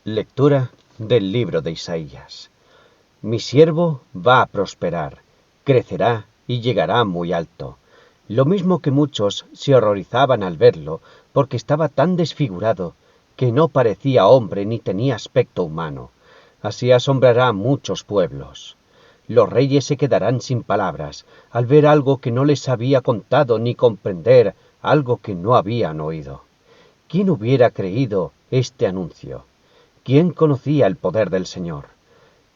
Lectura del libro de Isaías. Mi siervo va a prosperar, crecerá y llegará muy alto. Lo mismo que muchos se horrorizaban al verlo, porque estaba tan desfigurado que no parecía hombre ni tenía aspecto humano. Así asombrará a muchos pueblos. Los reyes se quedarán sin palabras al ver algo que no les había contado ni comprender algo que no habían oído. ¿Quién hubiera creído este anuncio? ¿Quién conocía el poder del Señor?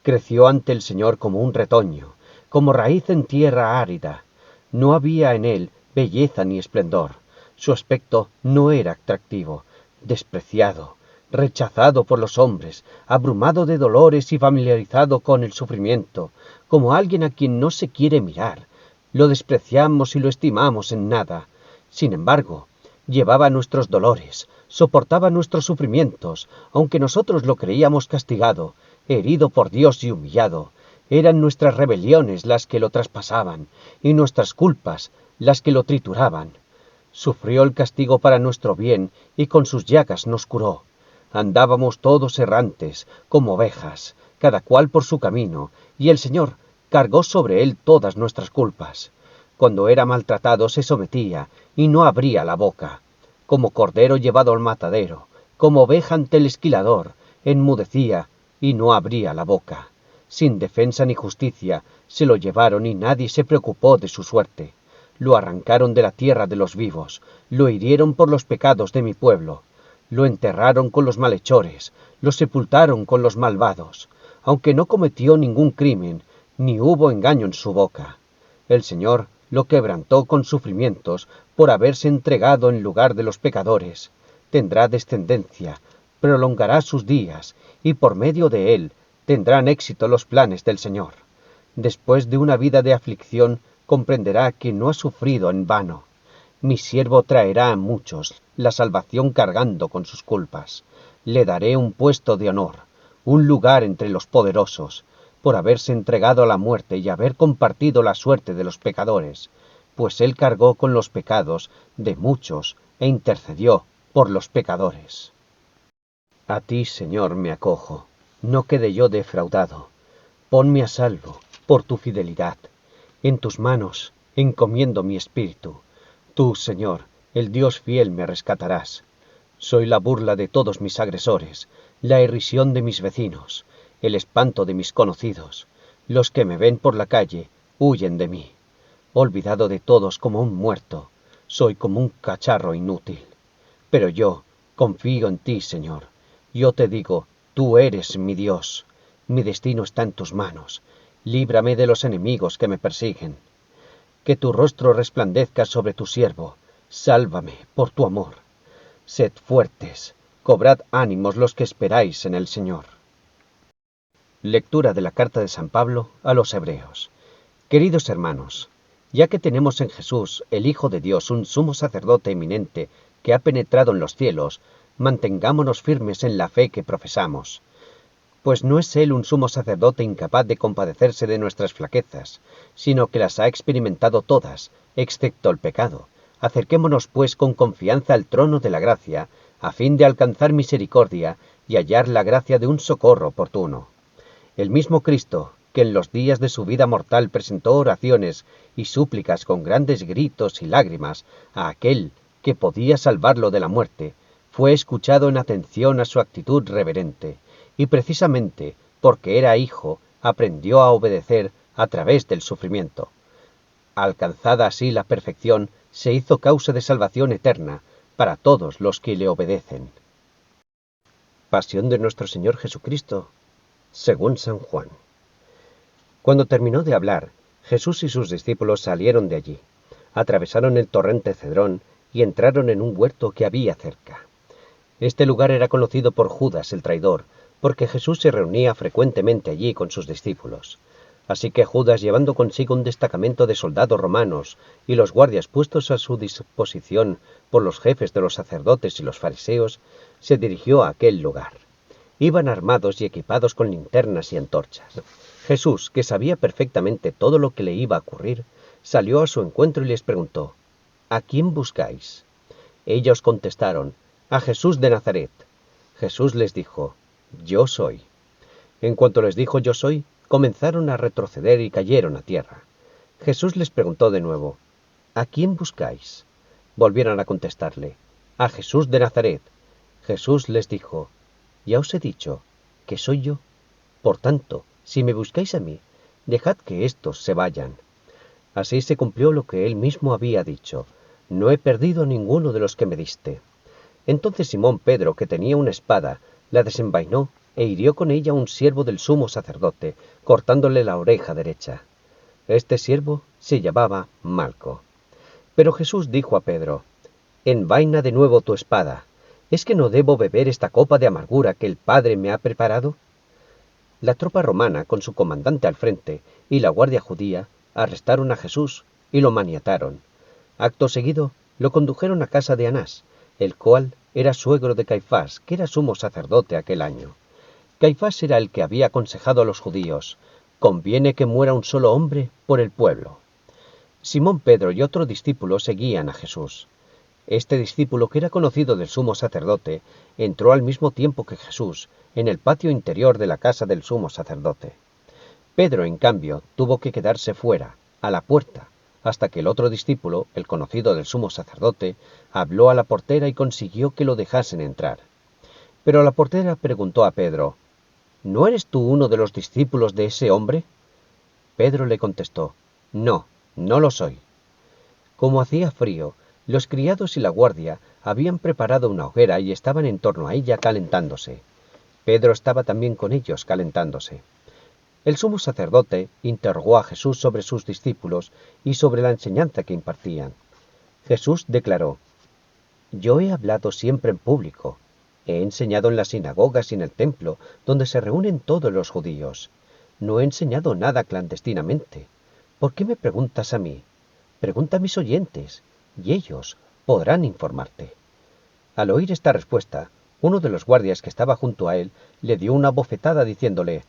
Creció ante el Señor como un retoño, como raíz en tierra árida. No había en él belleza ni esplendor. Su aspecto no era atractivo, despreciado, rechazado por los hombres, abrumado de dolores y familiarizado con el sufrimiento, como alguien a quien no se quiere mirar. Lo despreciamos y lo estimamos en nada. Sin embargo, llevaba nuestros dolores, soportaba nuestros sufrimientos, aunque nosotros lo creíamos castigado, herido por Dios y humillado. Eran nuestras rebeliones las que lo traspasaban, y nuestras culpas las que lo trituraban. Sufrió el castigo para nuestro bien, y con sus llagas nos curó. Andábamos todos errantes, como ovejas, cada cual por su camino, y el Señor cargó sobre él todas nuestras culpas. Cuando era maltratado se sometía, y no abría la boca. Como cordero llevado al matadero, como oveja ante el esquilador, enmudecía, y no abría la boca. Sin defensa ni justicia, se lo llevaron y nadie se preocupó de su suerte. Lo arrancaron de la tierra de los vivos, lo hirieron por los pecados de mi pueblo. Lo enterraron con los malhechores, lo sepultaron con los malvados, aunque no cometió ningún crimen, ni hubo engaño en su boca. El Señor lo quebrantó con sufrimientos por haberse entregado en lugar de los pecadores. Tendrá descendencia, prolongará sus días, y por medio de él tendrán éxito los planes del Señor. Después de una vida de aflicción, comprenderá que no ha sufrido en vano. Mi siervo traerá a muchos la salvación cargando con sus culpas. Le daré un puesto de honor, un lugar entre los poderosos, por haberse entregado a la muerte y haber compartido la suerte de los pecadores, pues él cargó con los pecados de muchos e intercedió por los pecadores. A ti, Señor, me acojo, no quede yo defraudado. Ponme a salvo por tu fidelidad. En tus manos encomiendo mi espíritu. Tú, Señor, el Dios fiel, me rescatarás. Soy la burla de todos mis agresores, la irrisión de mis vecinos, el espanto de mis conocidos. Los que me ven por la calle huyen de mí. Olvidado de todos como un muerto, soy como un cacharro inútil. Pero yo confío en ti, Señor. Yo te digo, tú eres mi Dios. Mi destino está en tus manos. Líbrame de los enemigos que me persiguen. Que tu rostro resplandezca sobre tu siervo. Sálvame por tu amor. Sed fuertes, cobrad ánimos los que esperáis en el Señor. Lectura de la carta de San Pablo a los Hebreos. Queridos hermanos, ya que tenemos en Jesús, el Hijo de Dios, un sumo sacerdote eminente que ha penetrado en los cielos, mantengámonos firmes en la fe que profesamos. Pues no es él un sumo sacerdote incapaz de compadecerse de nuestras flaquezas, sino que las ha experimentado todas, excepto el pecado. Acerquémonos, pues, con confianza al trono de la gracia, a fin de alcanzar misericordia y hallar la gracia de un socorro oportuno. El mismo Cristo, que en los días de su vida mortal presentó oraciones y súplicas con grandes gritos y lágrimas a aquel que podía salvarlo de la muerte, fue escuchado en atención a su actitud reverente, y precisamente porque era hijo, aprendió a obedecer a través del sufrimiento. Alcanzada así la perfección, se hizo causa de salvación eterna para todos los que le obedecen. Pasión de nuestro Señor Jesucristo, según San Juan. Cuando terminó de hablar, Jesús y sus discípulos salieron de allí, atravesaron el torrente Cedrón y entraron en un huerto que había cerca. Este lugar era conocido por Judas el traidor, porque Jesús se reunía frecuentemente allí con sus discípulos. Así que Judas, llevando consigo un destacamento de soldados romanos y los guardias puestos a su disposición por los jefes de los sacerdotes y los fariseos, se dirigió a aquel lugar. Iban armados y equipados con linternas y antorchas. Jesús, que sabía perfectamente todo lo que le iba a ocurrir, salió a su encuentro y les preguntó: ¿A quién buscáis? Ellos contestaron: a Jesús de Nazaret. Jesús les dijo: yo soy. En cuanto les dijo yo soy, comenzaron a retroceder y cayeron a tierra. Jesús les preguntó de nuevo, ¿a quién buscáis? Volvieron a contestarle, a Jesús de Nazaret. Jesús les dijo, ya os he dicho que soy yo. Por tanto, si me buscáis a mí, dejad que éstos se vayan. Así se cumplió lo que él mismo había dicho, no he perdido a ninguno de los que me diste. Entonces Simón Pedro, que tenía una espada, la desenvainó e hirió con ella a un siervo del sumo sacerdote, cortándole la oreja derecha. Este siervo se llamaba Malco. Pero Jesús dijo a Pedro, envaina de nuevo tu espada. ¿Es que no debo beber esta copa de amargura que el Padre me ha preparado? La tropa romana, con su comandante al frente, y la guardia judía, arrestaron a Jesús y lo maniataron. Acto seguido, lo condujeron a casa de Anás, el cual era suegro de Caifás, que era sumo sacerdote aquel año. Caifás era el que había aconsejado a los judíos, conviene que muera un solo hombre por el pueblo. Simón Pedro y otro discípulo seguían a Jesús. Este discípulo, que era conocido del sumo sacerdote, entró al mismo tiempo que Jesús en el patio interior de la casa del sumo sacerdote. Pedro, en cambio, tuvo que quedarse fuera, a la puerta, hasta que el otro discípulo, el conocido del sumo sacerdote, habló a la portera y consiguió que lo dejasen entrar. Pero la portera preguntó a Pedro, ¿no eres tú uno de los discípulos de ese hombre? Pedro le contestó, no, no lo soy. Como hacía frío, los criados y la guardia habían preparado una hoguera y estaban en torno a ella calentándose. Pedro estaba también con ellos calentándose. El sumo sacerdote interrogó a Jesús sobre sus discípulos y sobre la enseñanza que impartían. Jesús declaró, yo he hablado siempre en público, he enseñado en las sinagogas y en el templo, donde se reúnen todos los judíos. No he enseñado nada clandestinamente. ¿Por qué me preguntas a mí? Pregunta a mis oyentes, y ellos podrán informarte. Al oír esta respuesta, uno de los guardias que estaba junto a él le dio una bofetada diciéndole,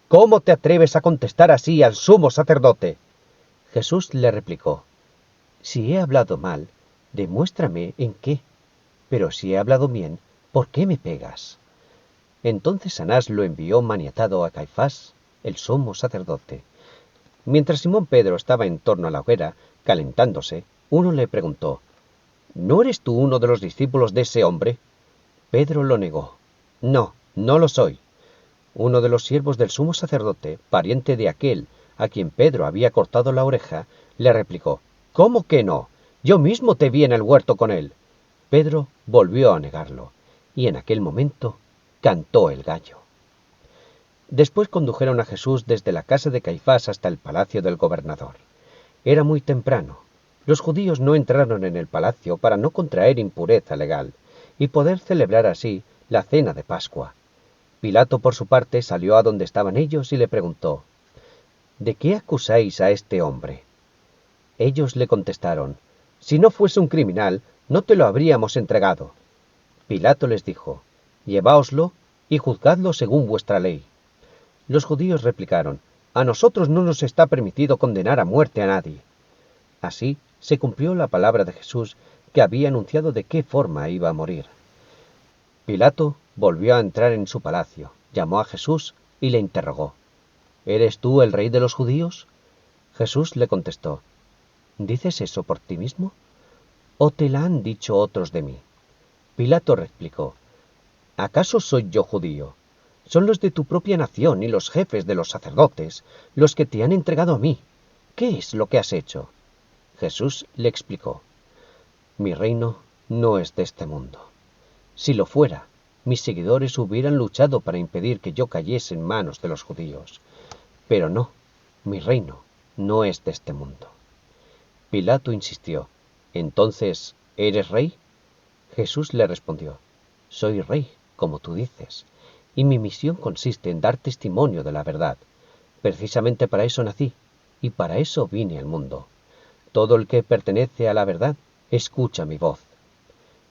¿cómo te atreves a contestar así al sumo sacerdote? Jesús le replicó, si he hablado mal, demuéstrame en qué. Pero si he hablado bien, ¿por qué me pegas? Entonces Anás lo envió maniatado a Caifás, el sumo sacerdote. Mientras Simón Pedro estaba en torno a la hoguera, calentándose, uno le preguntó, ¿no eres tú uno de los discípulos de ese hombre? Pedro lo negó. No, no lo soy. Uno de los siervos del sumo sacerdote, pariente de aquel a quien Pedro había cortado la oreja, le replicó, ¿cómo que no? Yo mismo te vi en el huerto con él. Pedro volvió a negarlo, y en aquel momento cantó el gallo. Después condujeron a Jesús desde la casa de Caifás hasta el palacio del gobernador. Era muy temprano. Los judíos no entraron en el palacio para no contraer impureza legal y poder celebrar así la cena de Pascua. Pilato, por su parte, salió a donde estaban ellos y le preguntó, ¿de qué acusáis a este hombre? Ellos le contestaron, si no fuese un criminal, no te lo habríamos entregado. Pilato les dijo, lleváoslo y juzgadlo según vuestra ley. Los judíos replicaron, a nosotros no nos está permitido condenar a muerte a nadie. Así se cumplió la palabra de Jesús, que había anunciado de qué forma iba a morir. Pilato volvió a entrar en su palacio, llamó a Jesús y le interrogó, ¿eres tú el rey de los judíos? Jesús le contestó, ¿dices eso por ti mismo? ¿O te la han dicho otros de mí? Pilato replicó, ¿acaso soy yo judío? Son los de tu propia nación y los jefes de los sacerdotes los que te han entregado a mí. ¿Qué es lo que has hecho? Jesús le explicó, mi reino no es de este mundo. Si lo fuera, mis seguidores hubieran luchado para impedir que yo cayese en manos de los judíos. Pero no, mi reino no es de este mundo. Pilato insistió, ¿entonces eres rey? Jesús le respondió, soy rey, como tú dices, y mi misión consiste en dar testimonio de la verdad. Precisamente para eso nací, y para eso vine al mundo. Todo el que pertenece a la verdad, escucha mi voz.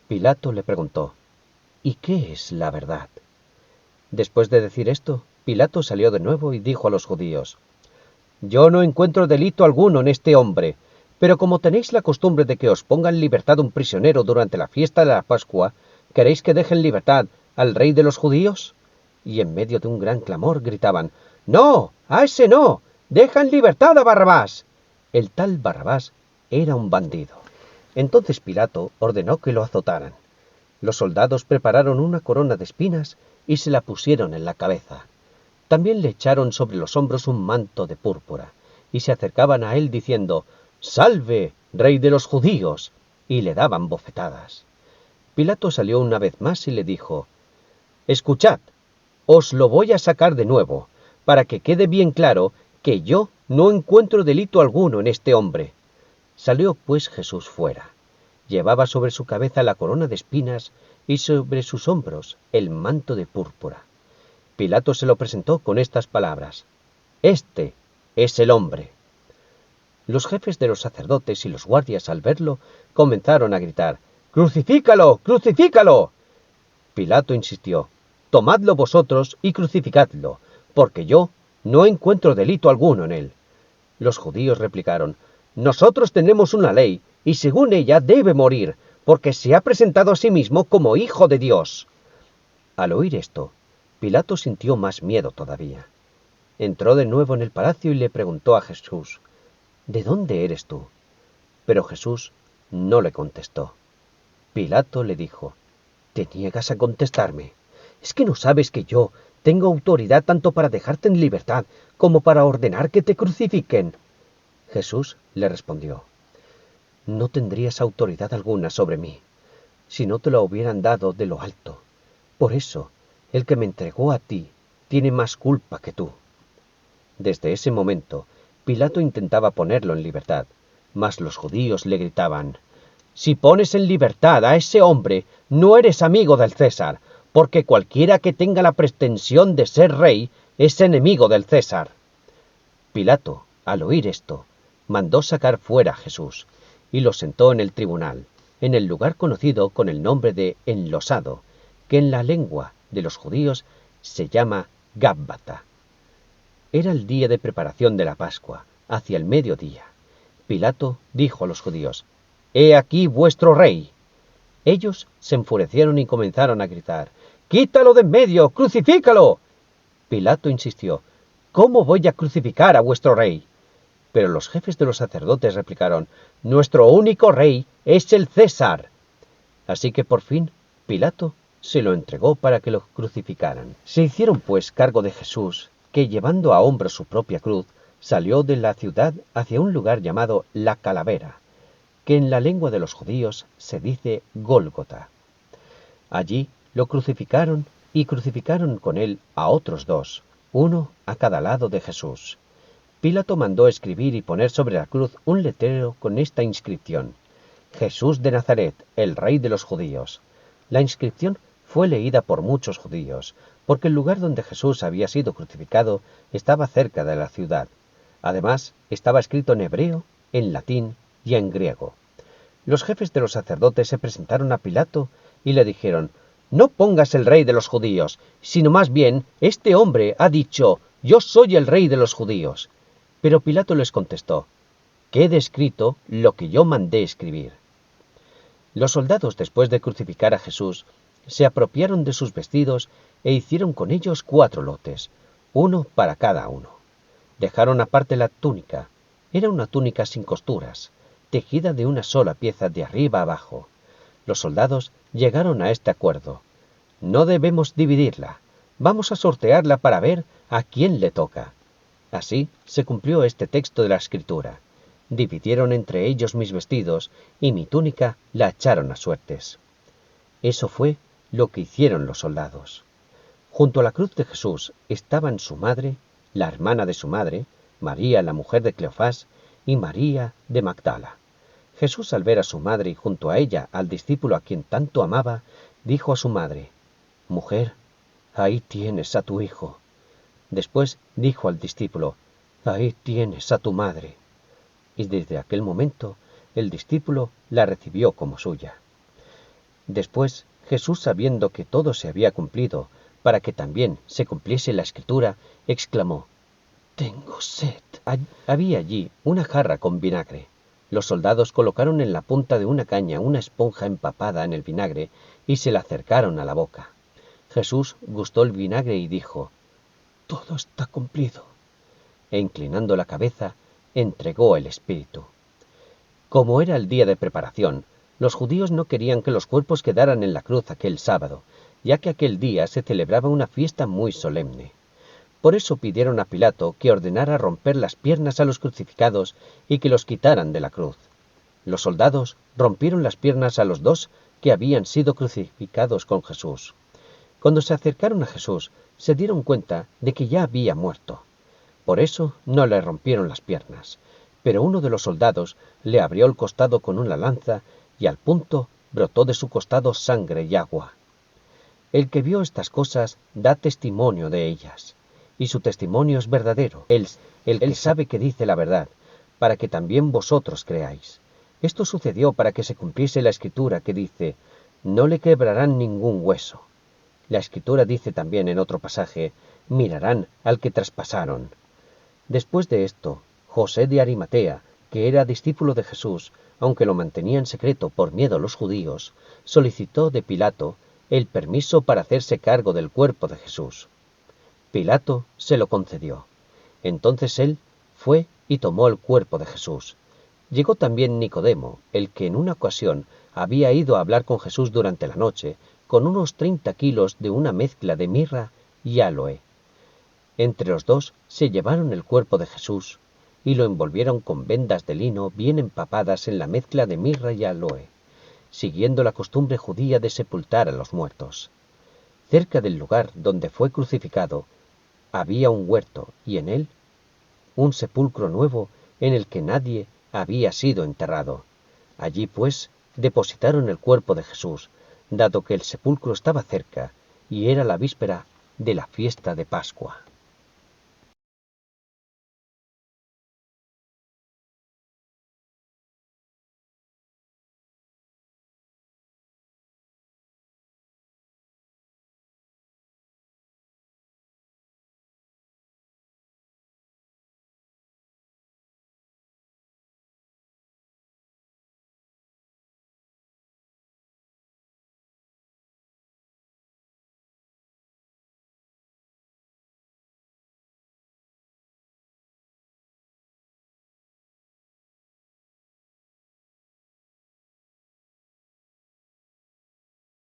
Pilato le preguntó, ¿y qué es la verdad? Después de decir esto, Pilato salió de nuevo y dijo a los judíos, yo no encuentro delito alguno en este hombre, pero como tenéis la costumbre de que os ponga en libertad un prisionero durante la fiesta de la Pascua, ¿queréis que deje en libertad al rey de los judíos? y en medio de un gran clamor gritaban: «¡No! ¡A ese no! ¡Deja en libertad a Barrabás!». El tal Barrabás era un bandido. Entonces Pilato ordenó que lo azotaran. Los soldados prepararon una corona de espinas y se la pusieron en la cabeza. También le echaron sobre los hombros un manto de púrpura, y se acercaban a él diciendo: «¡Salve, rey de los judíos!», y le daban bofetadas. Pilato salió una vez más y le dijo: «Escuchad, os lo voy a sacar de nuevo, para que quede bien claro que yo no encuentro delito alguno en este hombre». Salió pues Jesús fuera. Llevaba sobre su cabeza la corona de espinas y sobre sus hombros el manto de púrpura. Pilato se lo presentó con estas palabras: «Este es el hombre». Los jefes de los sacerdotes y los guardias, al verlo, comenzaron a gritar: «¡Crucifícalo! ¡Crucifícalo!». Pilato insistió: «Tomadlo vosotros y crucificadlo, porque yo no encuentro delito alguno en él». Los judíos replicaron: «Nosotros tenemos una ley, y según ella debe morir, porque se ha presentado a sí mismo como Hijo de Dios». Al oír esto, Pilato sintió más miedo todavía. Entró de nuevo en el palacio y le preguntó a Jesús: «¿De dónde eres tú?». Pero Jesús no le contestó. Pilato le dijo: «¿Te niegas a contestarme? ¿Es que no sabes que yo tengo autoridad tanto para dejarte en libertad como para ordenar que te crucifiquen?». Jesús le respondió: «No tendrías autoridad alguna sobre mí, si no te lo hubieran dado de lo alto. Por eso, el que me entregó a ti tiene más culpa que tú». Desde ese momento, Pilato intentaba ponerlo en libertad, mas los judíos le gritaban: «Si pones en libertad a ese hombre, no eres amigo del César, porque cualquiera que tenga la pretensión de ser rey es enemigo del César». Pilato, al oír esto, mandó sacar fuera a Jesús, y lo sentó en el tribunal, en el lugar conocido con el nombre de Enlosado, que en la lengua de los judíos se llama Gábata. Era el día de preparación de la Pascua, hacia el mediodía. Pilato dijo a los judíos: «He aquí vuestro rey». Ellos se enfurecieron y comenzaron a gritar: «¡Quítalo de en medio! ¡Crucifícalo!». Pilato insistió: «¿Cómo voy a crucificar a vuestro rey?». Pero los jefes de los sacerdotes replicaron: «Nuestro único rey es el César». Así que por fin Pilato se lo entregó para que lo crucificaran. Se hicieron pues cargo de Jesús, que llevando a hombros su propia cruz, salió de la ciudad hacia un lugar llamado La Calavera, que en la lengua de los judíos se dice Gólgota. Allí lo crucificaron y crucificaron con él a otros dos, uno a cada lado de Jesús. Pilato mandó escribir y poner sobre la cruz un letrero con esta inscripción: «Jesús de Nazaret, el Rey de los Judíos». La inscripción fue leída por muchos judíos, porque el lugar donde Jesús había sido crucificado estaba cerca de la ciudad. Además, estaba escrito en hebreo, en latín y en griego. Los jefes de los sacerdotes se presentaron a Pilato y le dijeron: «No pongas el Rey de los Judíos, sino más bien, este hombre ha dicho: yo soy el Rey de los Judíos». Pero Pilato les contestó: «Quede escrito lo que yo mandé escribir». Los soldados, después de crucificar a Jesús, se apropiaron de sus vestidos e hicieron con ellos 4 lotes, uno para cada uno. Dejaron aparte la túnica. Era una túnica sin costuras, tejida de una sola pieza de arriba abajo. Los soldados llegaron a este acuerdo: «No debemos dividirla. Vamos a sortearla para ver a quién le toca». Así se cumplió este texto de la Escritura: «Dividieron entre ellos mis vestidos, y mi túnica la echaron a suertes». Eso fue lo que hicieron los soldados. Junto a la cruz de Jesús estaban su madre, la hermana de su madre, María, la mujer de Cleofás, y María de Magdala. Jesús, al ver a su madre y junto a ella al discípulo a quien tanto amaba, dijo a su madre: «Mujer, ahí tienes a tu hijo». Después dijo al discípulo: «Ahí tienes a tu madre». Y desde aquel momento el discípulo la recibió como suya. Después Jesús, sabiendo que todo se había cumplido, para que también se cumpliese la Escritura, exclamó: «Tengo sed». Había allí una jarra con vinagre. Los soldados colocaron en la punta de una caña una esponja empapada en el vinagre y se la acercaron a la boca. Jesús gustó el vinagre y dijo: «Todo está cumplido». E inclinando la cabeza, entregó el espíritu. Como era el día de preparación, los judíos no querían que los cuerpos quedaran en la cruz aquel sábado, ya que aquel día se celebraba una fiesta muy solemne. Por eso pidieron a Pilato que ordenara romper las piernas a los crucificados y que los quitaran de la cruz. Los soldados rompieron las piernas a los dos que habían sido crucificados con Jesús. Cuando se acercaron a Jesús, se dieron cuenta de que ya había muerto. Por eso no le rompieron las piernas, pero uno de los soldados le abrió el costado con una lanza y al punto brotó de su costado sangre y agua. El que vio estas cosas da testimonio de ellas, y su testimonio es verdadero. Él sabe que dice la verdad, para que también vosotros creáis. Esto sucedió para que se cumpliese la Escritura que dice: «No le quebrarán ningún hueso». La Escritura dice también en otro pasaje: «Mirarán al que traspasaron». Después de esto, José de Arimatea, que era discípulo de Jesús, aunque lo mantenía en secreto por miedo a los judíos, solicitó de Pilato el permiso para hacerse cargo del cuerpo de Jesús. Pilato se lo concedió. Entonces él fue y tomó el cuerpo de Jesús. Llegó también Nicodemo, el que en una ocasión había ido a hablar con Jesús durante la noche, con unos 30 kilos de una mezcla de mirra y áloe. Entre los dos se llevaron el cuerpo de Jesús y lo envolvieron con vendas de lino bien empapadas en la mezcla de mirra y áloe, siguiendo la costumbre judía de sepultar a los muertos. Cerca del lugar donde fue crucificado había un huerto y en él un sepulcro nuevo en el que nadie había sido enterrado. Allí, pues, depositaron el cuerpo de Jesús, dado que el sepulcro estaba cerca y era la víspera de la fiesta de Pascua.